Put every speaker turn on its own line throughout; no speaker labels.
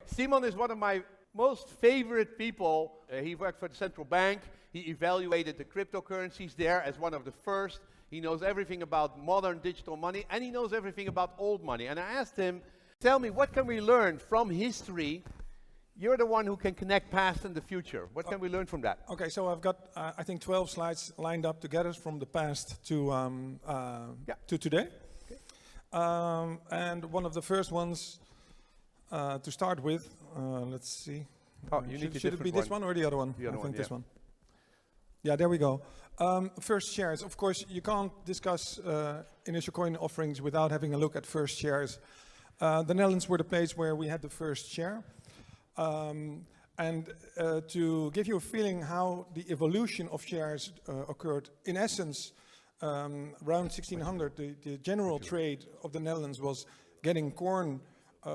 Simon is one of my most favorite people. He worked for the central bank. He evaluated the cryptocurrencies there as one of the first. He knows everything about modern digital money, and he knows everything about old money. And I asked him, tell me, what can we learn from history? You're the one who can connect past and the future. What can we learn from that?
Okay, so I've got, I think, 12 slides lined up to get us from the past to today. Okay. And one of the first ones to start with, let's see.
Oh, you need
should it be this one or the other one?
The other
I think
one,
this one. Yeah, there we go. First shares. Of course, you can't discuss initial coin offerings without having a look at first shares. The Netherlands were the place where we had the first share. To give you a feeling how the evolution of shares occurred, in essence, around 1600, the general trade of the Netherlands was getting corn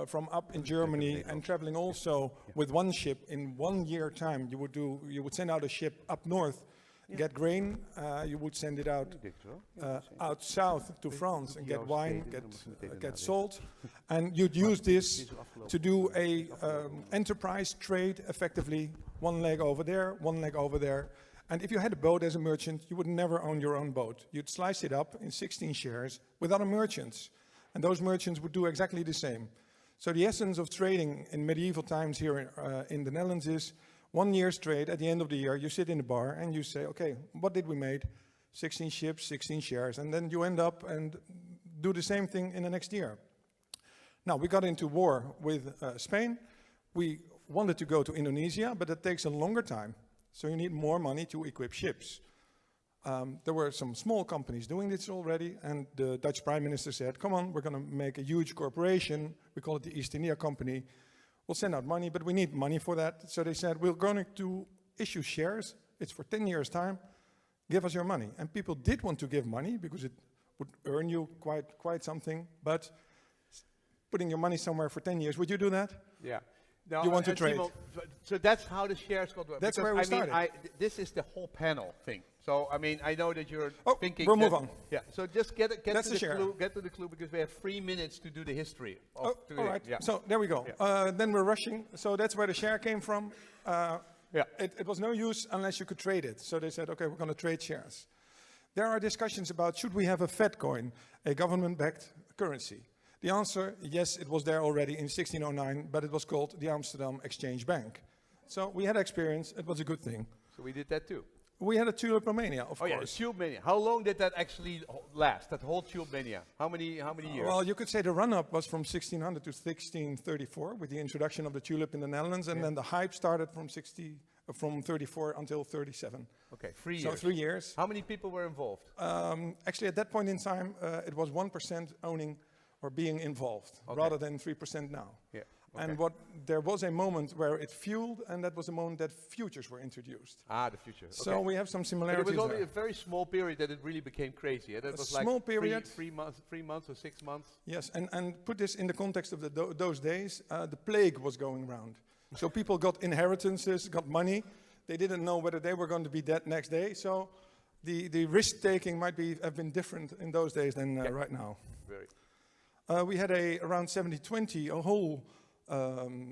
from up in Germany and traveling also with one ship. In 1 year time, you would send out a ship up north, get grain, you would send it out south to France and get wine, get salt, and you'd use this to do a enterprise trade effectively, one leg over there, one leg over there. And if you had a boat as a merchant, you would never own your own boat. You'd slice it up in 16 shares with other merchants, and those merchants would do exactly the same. So the essence of trading in medieval times here in the Netherlands is 1 year's trade. At the end of the year, you sit in the bar and you say, okay, what did we make? 16 ships, 16 shares. And then you end up and do the same thing in the next year. Now, we got into war with Spain. We wanted to go to Indonesia, but it takes a longer time. So you need more money to equip ships. There were some small companies doing this already, and the Dutch Prime Minister said, come on, we're going to make a huge corporation. We call it the East India Company. We'll send out money, but we need money for that. So they said, we're going to issue shares. It's for 10 years' time. Give us your money. And people did want to give money because it would earn you quite something. But putting your money somewhere for 10 years, would you do that?
Yeah. No,
you want to trade.
So that's how the shares got.
That's where we started.
This is the whole panel thing. So I mean, I know that you're thinking.
We'll move on.
Yeah. So just get to the clue because we have 3 minutes to do the history.
All right.
Yeah.
So there we go. Yeah. Then we're rushing. So that's where the share came from. It was no use unless you could trade it. So they said, okay, we're going to trade shares. There are discussions about should we have a Fed coin, a government-backed currency. The answer, yes, it was there already in 1609, but it was called the Amsterdam Exchange Bank. So we had experience, it was a good thing.
So we did that too?
We had a tulipomania, of course.
Yeah, tulipomania. How long did that actually last, that whole tulipomania? How many years?
Well, you could say the run-up was from 1600 to 1634 with the introduction of the tulip in the Netherlands, and then the hype started from 34 until 37.
Okay, 3 years.
So 3 years.
How many people were involved?
Actually, at that point in time, it was 1% owning or being involved, rather than 3% now.
Yeah. Okay.
And there was a moment where it fueled, and that was the moment that futures were introduced.
Ah, the future. Okay.
So we have some similarities.
But it was only a very small period that it really became crazy. That was
small
like
period.
3 months or 6 months.
Yes, and put this in the context of those days, the plague was going around. So people got inheritances, got money. They didn't know whether they were going to be dead next day. So the risk-taking might have been different in those days than right now.
Very.
We had around 70-20, a whole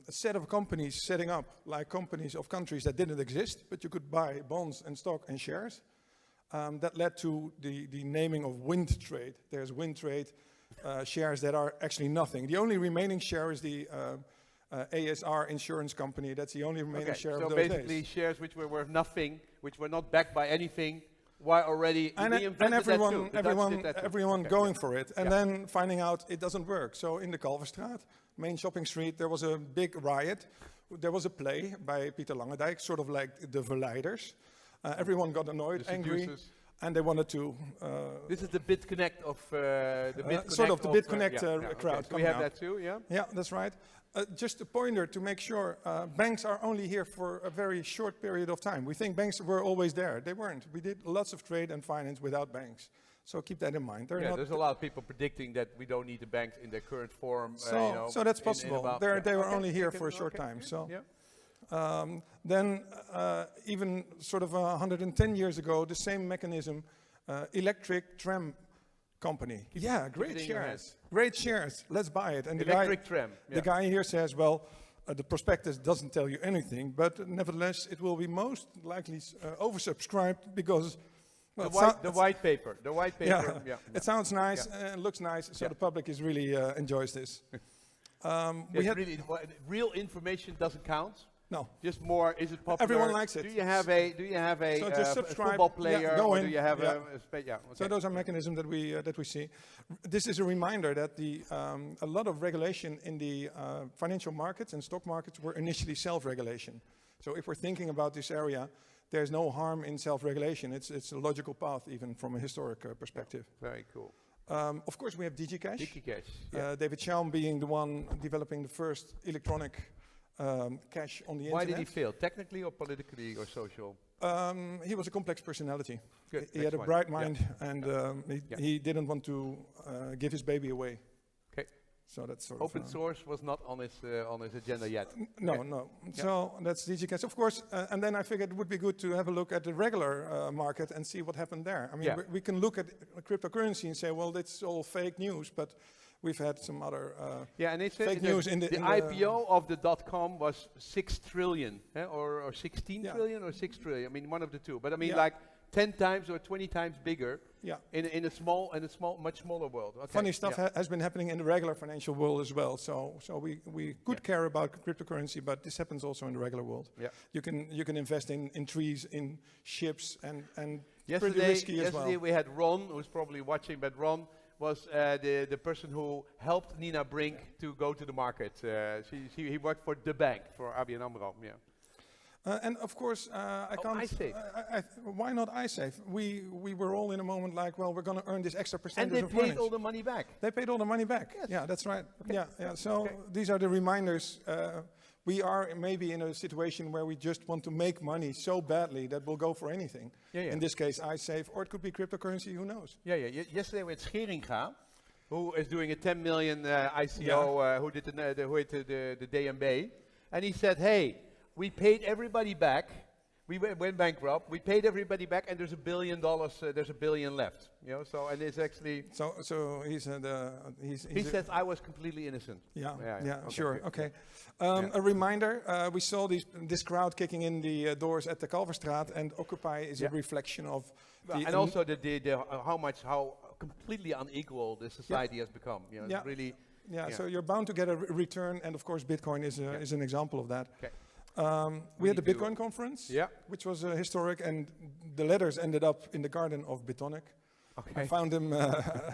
set of companies setting up, like companies of countries that didn't exist, but you could buy bonds and stock and shares. That led to the naming of Windtrade. There's Windtrade shares that are actually nothing. The only remaining share is the ASR insurance company. That's the only remaining share of those days. So basically
shares which were worth nothing, which were not backed by anything, why already
everyone going for it, and then finding out it doesn't work. So in the Kalverstraat, main shopping street, there was a big riot. There was a play by Pieter Langendijk, sort of like the Verleiders. Everyone got annoyed, angry, and they wanted to...
this is the BitConnect of the BitConnect
sort of the BitConnect crowd.
So we have that too, yeah?
Yeah, that's right. Just a pointer to make sure, banks are only here for a very short period of time. We think banks were always there. They weren't. We did lots of trade and finance without banks. So keep that in mind.
There's a lot of people predicting that we don't need the banks in their current form.
So that's possible. They were only here for a short time. So then even sort of 110 years ago, the same mechanism, electric tram company. Yeah, great shares. Great shares. Let's buy it. And
electric tram.
The guy here says, well, the prospectus doesn't tell you anything, but nevertheless, it will be most likely oversubscribed because well,
the white paper. The white paper.
Yeah, it sounds nice, looks nice, so the public is really enjoys this. We had
really, real information doesn't count.
no.
Just more. Is it popular?
Everyone likes it.
Do you have a
So just subscribe,
football player?
go
or
in,
do you have
yeah.
okay.
So those are mechanisms that we see. This is a reminder that a lot of regulation in the financial markets and stock markets were initially self-regulation. So if we're thinking about this area, there's no harm in self-regulation. It's a logical path, even from a historic perspective.
Very cool.
Of course, we have DigiCash.
DigiCash.
David Chaum being the one developing the first electronic cash on the internet.
Why did he fail? Technically or politically or social?
He was a complex personality.
Good.
He had a bright mind, and he didn't want to give his baby away.
Okay.
So that's sort
Open
of
source was not on his agenda yet.
no,
Okay.
no. So that's DigiCash, of course. And then I figured it would be good to have a look at the regular market and see what happened there. I mean, we can look at cryptocurrency and say, well, that's all fake news, but we've had some other
And they said
fake news in the
IPO of the .com was 6 trillion, or 16 trillion or 6 trillion. I mean, one of the two. But I mean, like 10 times or 20 times bigger.
Yeah.
In a much smaller world. Okay.
Funny stuff has been happening in the regular financial world as well. So we could care about cryptocurrency, but this happens also in the regular world.
Yeah.
You can invest in trees, in ships, and pretty risky as well.
Yesterday we had Ron, who's probably watching, but Ron was the person who helped Nina Brink to go to the market. He worked for the bank, for ABN AMRO. Yeah.
And of course, I can't.
iSafe.
Why not iSafe? We were all in a moment like, well, we're going to earn this extra
And
percentage
they
of
paid
earnings.
all the money back.
They paid all the money back.
Yes.
Yeah, that's right.
Okay.
Yeah. So these are the reminders. We are maybe in a situation where we just want to make money so badly that we'll go for anything. In this case, iSafe, or it could be cryptocurrency. Who knows?
Yesterday we had Scheringa, who is doing a 10 million ICO, who did the DNB, and he said, "Hey, we paid everybody back. We went bankrupt. We paid everybody back, and there's $1 billion. There's $1 billion left. You know, so and it's actually."
So he
says I was completely innocent.
Yeah.
Okay,
Sure.
good.
Okay. A reminder: we saw this crowd kicking in the doors at the Kalverstraat, and Occupy is a reflection of.
And also how completely unequal the society has become. You know, it's really.
So you're bound to get a return, and of course, Bitcoin is an example of that.
Okay.
We had the Bitcoin conference, which was historic, and the letters ended up in the garden of Bitonic.
Okay.
I found them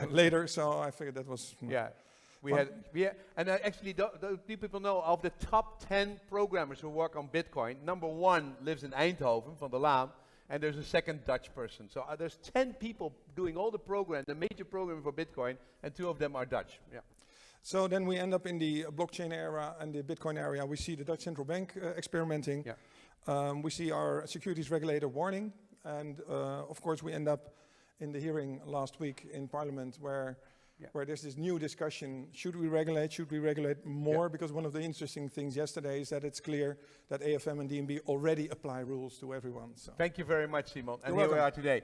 later, so I figured that was.
And actually, do people know of the top 10 programmers who work on Bitcoin? Number 1 lives in Eindhoven, Van der Laan, and there's a second Dutch person. So there's 10 people doing all the major programming for Bitcoin, and 2 of them are Dutch. Yeah.
So then we end up in the blockchain era and the Bitcoin area. We see the Dutch Central Bank experimenting. We see our securities regulator warning. And of course, we end up in the hearing last week in Parliament where there's this new discussion. Should we regulate? Should we regulate more? Because one of the interesting things yesterday is that it's clear that AFM and DNB already apply rules to everyone. So.
Thank you very much, Simon. And
You're
here we
welcome.
are today.